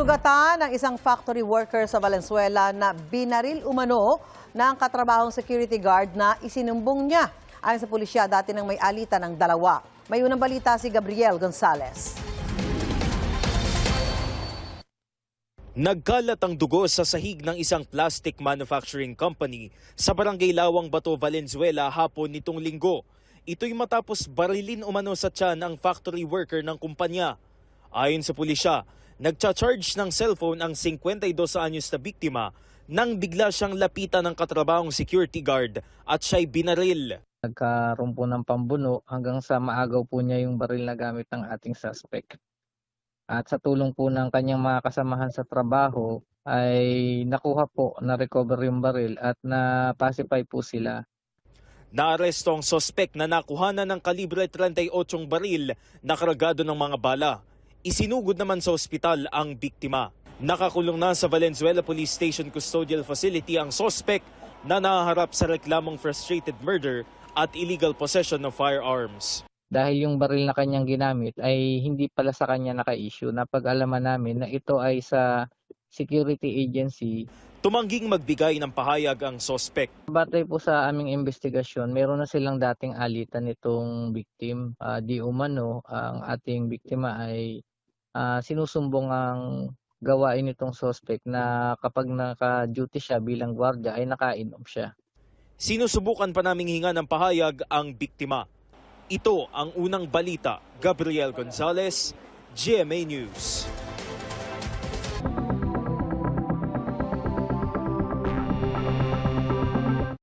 Nasugatan ng isang factory worker sa Valenzuela na binaril umano ng katrabahong security guard na isinumbong niya. Ayon sa pulisya, dati nang may alitan ng dalawa. May unang balita si Gabriel Gonzalez. Nagkalat ang dugo sa sahig ng isang plastic manufacturing company sa Barangay Lawang Bato, Valenzuela hapon nitong linggo. Ito'y matapos barilin umano sa tiyan ang factory worker ng kumpanya. Ayon sa pulisya, nagcha-charge ng cellphone ang 52 anyos na biktima nang bigla siyang lapitan ng katrabahong security guard at siya'y binaril. Nagkaroon po ng pambuno hanggang sa maagaw po niya yung baril na gamit ng ating suspect. At sa tulong po ng kanyang mga kasamahan sa trabaho ay nakuha po, na-recover yung baril at na-pacify po sila. Naaresto ang sospek na nakuhanan ng kalibre 38 baril na kargado ng mga bala. Isinugod naman sa ospital ang biktima. Nakakulong na sa Valenzuela Police Station Custodial Facility ang sospek na nahaharap sa reklamong frustrated murder at illegal possession of firearms. Dahil yung baril na kanyang ginamit ay hindi pala sa kanya naka-issue, napag-alaman namin na ito ay sa security agency. Tumangging magbigay ng pahayag ang sospek. Batay po sa aming investigasyon, meron na silang dating alitan nitong victim. Di umano, ang ating biktima ay sinusumbong ang gawain nitong suspect na kapag naka-duty siya bilang gwardiya ay nakainom siya. Sinusubukan pa naming hinga ng pahayag ang biktima. Ito ang unang balita. Gabriel Gonzalez, GMA News.